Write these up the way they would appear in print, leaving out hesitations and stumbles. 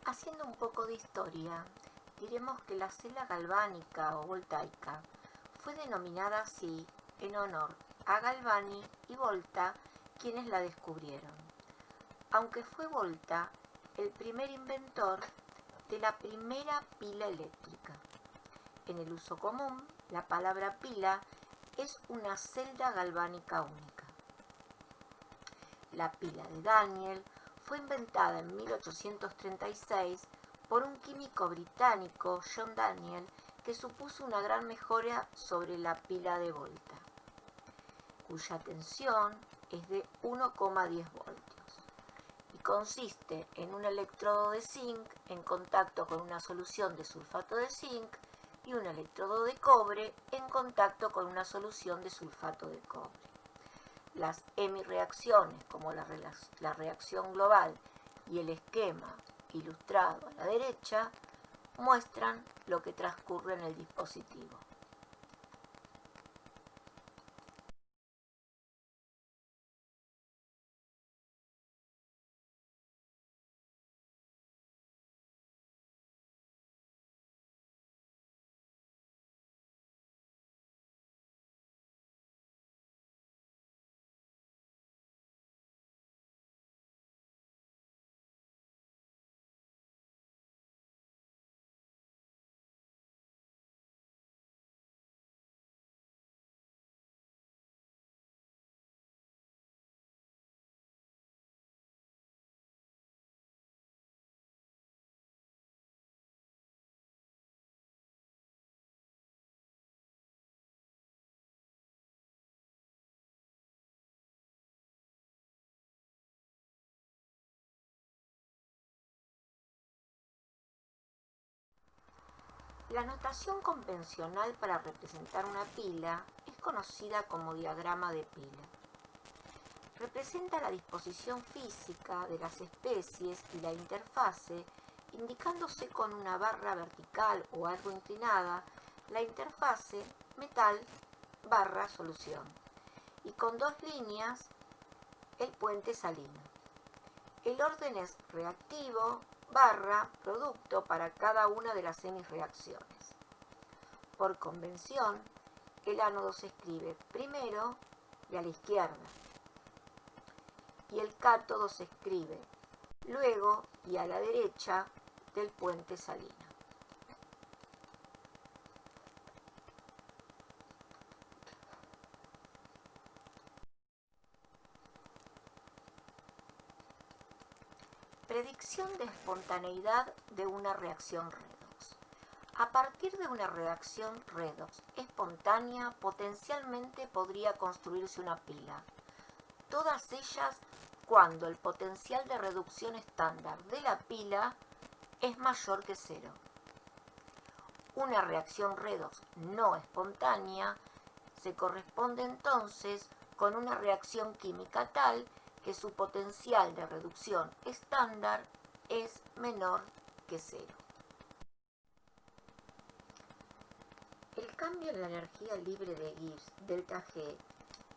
Haciendo un poco de historia, diremos que la celda galvánica o voltaica fue denominada así en honor a Galvani y Volta, quienes la descubrieron, aunque fue Volta el primer inventor de la primera pila eléctrica. En el uso común, la palabra pila es una celda galvánica única. La pila de Daniell fue inventada en 1836 por un químico británico, John Daniell, que supuso una gran mejora sobre la pila de Volta, cuya tensión es de 1,10 voltios y consiste en un electrodo de zinc en contacto con una solución de sulfato de zinc y un electrodo de cobre en contacto con una solución de sulfato de cobre. Las hemireacciones, como la reacción global y el esquema ilustrado a la derecha, muestran lo que transcurre en el dispositivo. La notación convencional para representar una pila es conocida como diagrama de pila. Representa la disposición física de las especies y la interfase, indicándose con una barra vertical o algo inclinada la interfase metal barra solución y con dos líneas el puente salino. El orden es reactivo barra producto para cada una de las semireacciones. Por convención, el ánodo se escribe primero y a la izquierda, y el cátodo se escribe luego y a la derecha del puente salino. Predicción de espontaneidad de una reacción redox. A partir de una reacción redox espontánea, potencialmente podría construirse una pila, todas ellas cuando el potencial de reducción estándar de la pila es mayor que cero. Una reacción redox no espontánea se corresponde entonces con una reacción química tal que su potencial de reducción estándar es menor que cero. El cambio en la energía libre de Gibbs, delta G,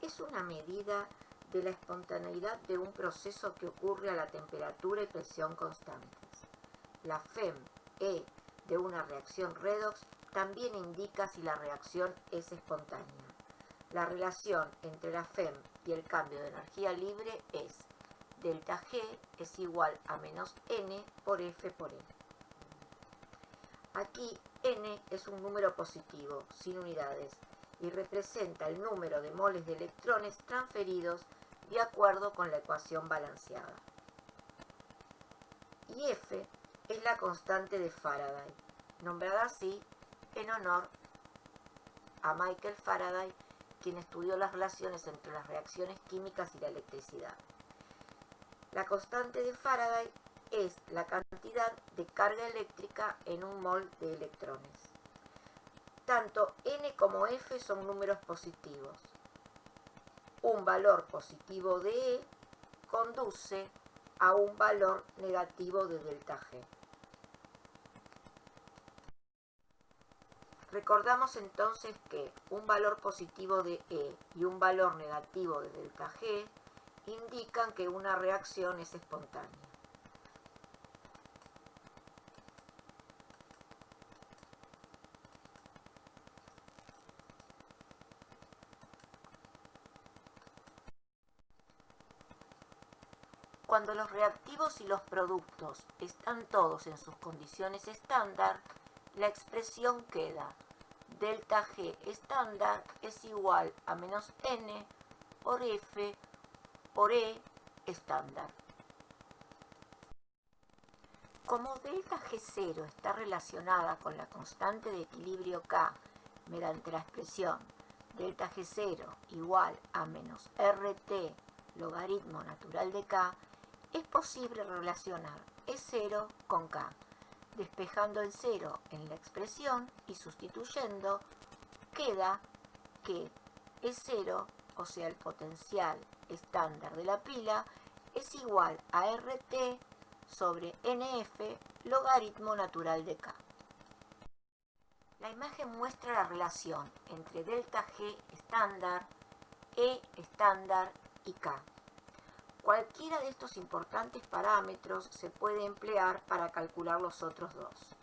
es una medida de la espontaneidad de un proceso que ocurre a la temperatura y presión constantes. La FEM-E de una reacción redox también indica si la reacción es espontánea. La relación entre la FEM y el cambio de energía libre es delta G es igual a menos N por F por E. Aquí N es un número positivo, sin unidades, y representa el número de moles de electrones transferidos de acuerdo con la ecuación balanceada. Y F es la constante de Faraday, nombrada así en honor a Michael Faraday, quien estudió las relaciones entre las reacciones químicas y la electricidad. La constante de Faraday es la cantidad de carga eléctrica en un mol de electrones. Tanto N como F son números positivos. Un valor positivo de E conduce a un valor negativo de delta G. Recordamos entonces que un valor positivo de E y un valor negativo de delta G indican que una reacción es espontánea. Cuando los reactivos y los productos están todos en sus condiciones estándar, la expresión queda: delta G estándar es igual a menos N por F por E estándar. Como delta G0 está relacionada con la constante de equilibrio K mediante la expresión delta G0 igual a menos RT logaritmo natural de K, es posible relacionar E0 con K, despejando el 0 en la expresión y sustituyendo, queda que E0, o sea el potencial estándar de la pila, es igual a RT sobre NF logaritmo natural de K. La imagen muestra la relación entre delta G estándar, E estándar y K. Cualquiera de estos importantes parámetros se puede emplear para calcular los otros dos.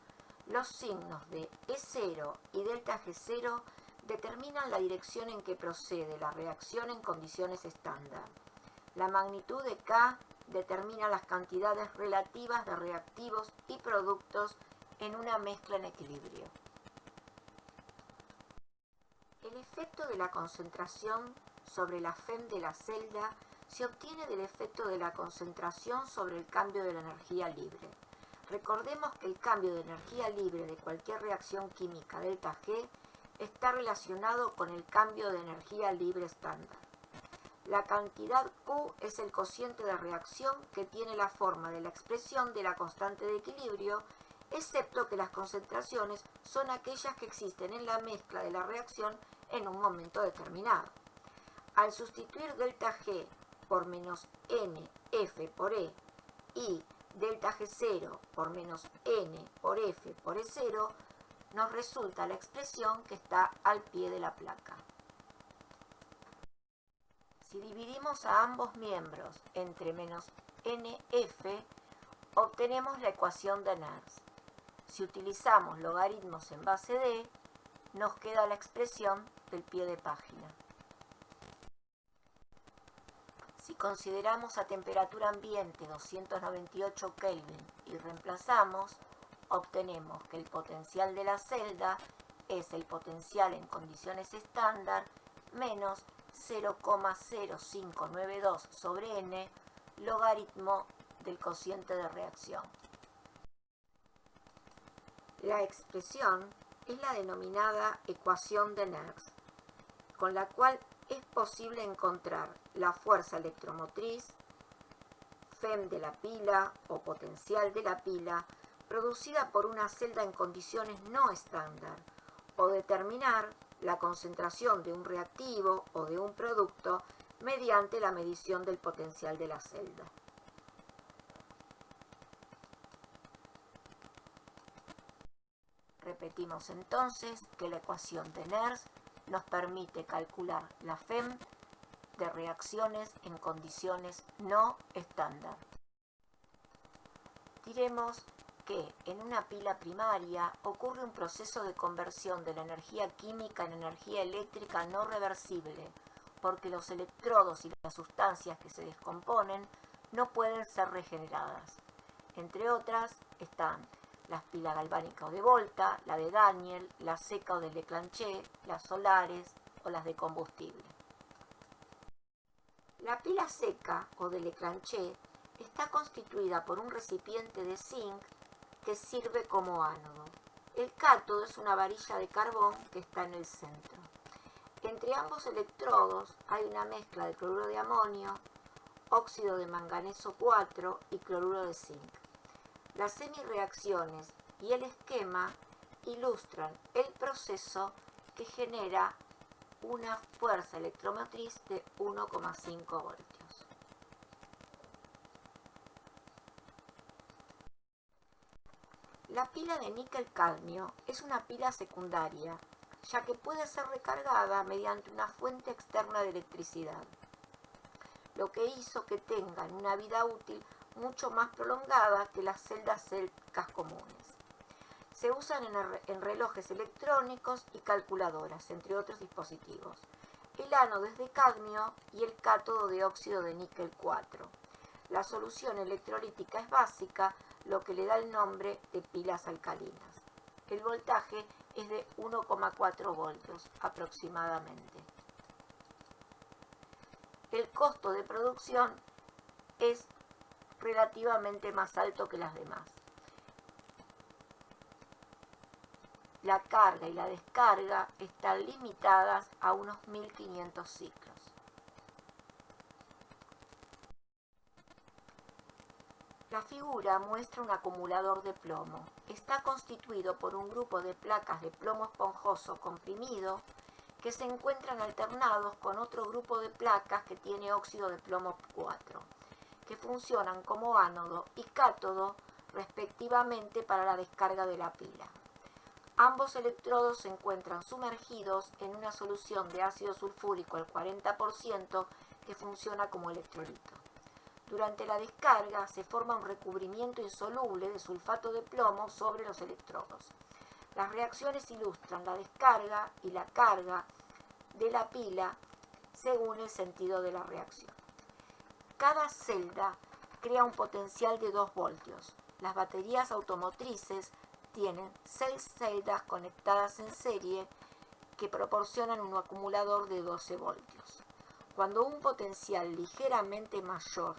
Los signos de E0 y delta G0 determinan la dirección en que procede la reacción en condiciones estándar. La magnitud de K determina las cantidades relativas de reactivos y productos en una mezcla en equilibrio. El efecto de la concentración sobre la FEM de la celda se obtiene del efecto de la concentración sobre el cambio de la energía libre. Recordemos que el cambio de energía libre de cualquier reacción química delta G está relacionado con el cambio de energía libre estándar. La cantidad Q es el cociente de reacción que tiene la forma de la expresión de la constante de equilibrio, excepto que las concentraciones son aquellas que existen en la mezcla de la reacción en un momento determinado. Al sustituir delta G por menos NF por E y delta G0 por menos N por F por E0, nos resulta la expresión que está al pie de la placa. Si dividimos a ambos miembros entre menos NF, obtenemos la ecuación de Nernst. Si utilizamos logaritmos en base D, nos queda la expresión del pie de página. Si consideramos a temperatura ambiente 298 Kelvin y reemplazamos, obtenemos que el potencial de la celda es el potencial en condiciones estándar menos 0,0592 sobre N logaritmo del cociente de reacción. La expresión es la denominada ecuación de Nernst, con la cual es posible encontrar la fuerza electromotriz, FEM de la pila o potencial de la pila, producida por una celda en condiciones no estándar, o determinar la concentración de un reactivo o de un producto mediante la medición del potencial de la celda. Repetimos entonces que la ecuación de Nernst nos permite calcular la FEM de reacciones en condiciones no estándar. Diremos que en una pila primaria ocurre un proceso de conversión de la energía química en energía eléctrica no reversible, porque los electrodos y las sustancias que se descomponen no pueden ser regeneradas. Entre otras están las pilas galvánicas o de Volta, la de Daniel, la seca o de Leclanché, las solares o las de combustible. La pila seca o de Leclanché está constituida por un recipiente de zinc que sirve como ánodo. El cátodo es una varilla de carbón que está en el centro. Entre ambos electrodos hay una mezcla de cloruro de amonio, óxido de manganeso 4 y cloruro de zinc. Las semireacciones y el esquema ilustran el proceso que genera una fuerza electromotriz de 1,5 voltios. La pila de níquel-cadmio es una pila secundaria, ya que puede ser recargada mediante una fuente externa de electricidad, lo que hizo que tengan una vida útil mucho más prolongada que las celdas secas comunes. Se usan en relojes electrónicos y calculadoras, entre otros dispositivos. El ánodo es de cadmio y el cátodo de óxido de níquel 4. La solución electrolítica es básica, lo que le da el nombre de pilas alcalinas. El voltaje es de 1,4 voltios aproximadamente. El costo de producción es relativamente más alto que las demás. La carga y la descarga están limitadas a unos 1500 ciclos. La figura muestra un acumulador de plomo. Está constituido por un grupo de placas de plomo esponjoso comprimido que se encuentran alternados con otro grupo de placas que tiene óxido de plomo 4, que funcionan como ánodo y cátodo respectivamente para la descarga de la pila. Ambos electrodos se encuentran sumergidos en una solución de ácido sulfúrico al 40% que funciona como electrolito. Durante la descarga se forma un recubrimiento insoluble de sulfato de plomo sobre los electrodos. Las reacciones ilustran la descarga y la carga de la pila según el sentido de la reacción. Cada celda crea un potencial de 2 voltios. Las baterías automotrices tienen 6 celdas conectadas en serie que proporcionan un acumulador de 12 voltios. Cuando un potencial ligeramente mayor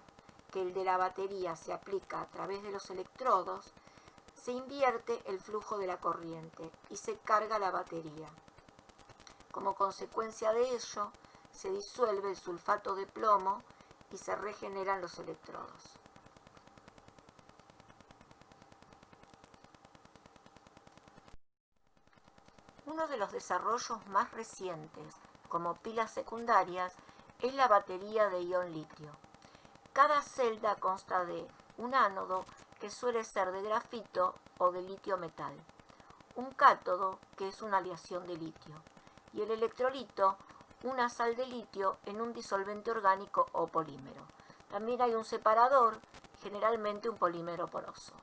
que el de la batería se aplica a través de los electrodos, se invierte el flujo de la corriente y se carga la batería. Como consecuencia de ello, se disuelve el sulfato de plomo y se regeneran los electrodos. Uno de los desarrollos más recientes como pilas secundarias es la batería de ion litio. Cada celda consta de un ánodo, que suele ser de grafito o de litio metal, un cátodo, que es una aleación de litio, y el electrolito, una sal de litio en un disolvente orgánico o polímero. También hay un separador, generalmente un polímero poroso.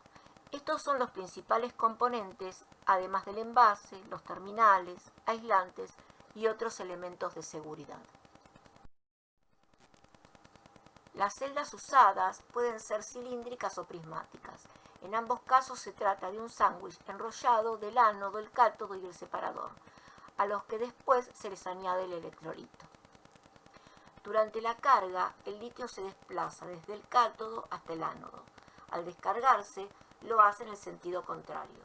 Estos son los principales componentes, además del envase, los terminales, aislantes y otros elementos de seguridad. Las celdas usadas pueden ser cilíndricas o prismáticas. En ambos casos se trata de un sándwich enrollado del ánodo, el cátodo y el separador, a los que después se les añade el electrolito. Durante la carga, el litio se desplaza desde el cátodo hasta el ánodo. Al descargarse, lo hace en el sentido contrario.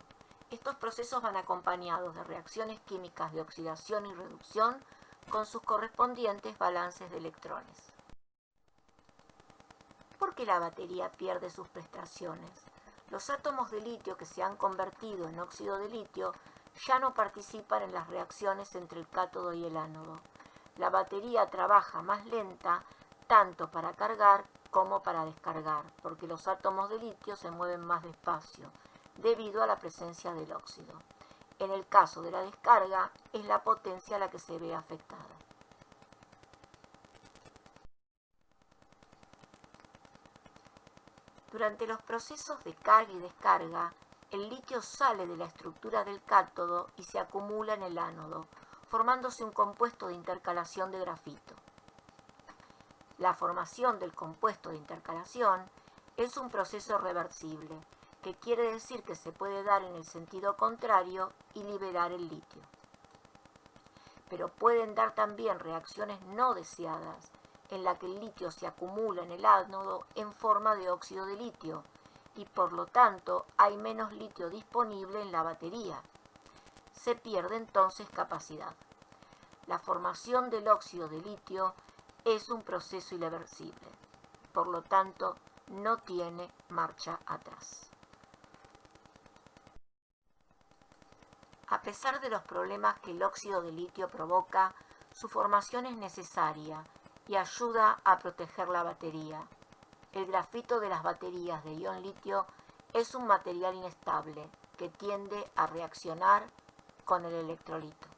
Estos procesos van acompañados de reacciones químicas de oxidación y reducción con sus correspondientes balances de electrones. ¿Por qué la batería pierde sus prestaciones? Los átomos de litio que se han convertido en óxido de litio ya no participan en las reacciones entre el cátodo y el ánodo. La batería trabaja más lenta tanto para cargar como para descargar, porque los átomos de litio se mueven más despacio debido a la presencia del óxido. En el caso de la descarga, es la potencia la que se ve afectada. Durante los procesos de carga y descarga, el litio sale de la estructura del cátodo y se acumula en el ánodo, formándose un compuesto de intercalación de grafito. La formación del compuesto de intercalación es un proceso reversible, que quiere decir que se puede dar en el sentido contrario y liberar el litio. Pero pueden dar también reacciones no deseadas, en la que el litio se acumula en el ánodo en forma de óxido de litio y por lo tanto hay menos litio disponible en la batería. Se pierde entonces capacidad. La formación del óxido de litio es un proceso irreversible, por lo tanto no tiene marcha atrás. A pesar de los problemas que el óxido de litio provoca, su formación es necesaria y ayuda a proteger la batería. El grafito de las baterías de ion litio es un material inestable que tiende a reaccionar con el electrolito.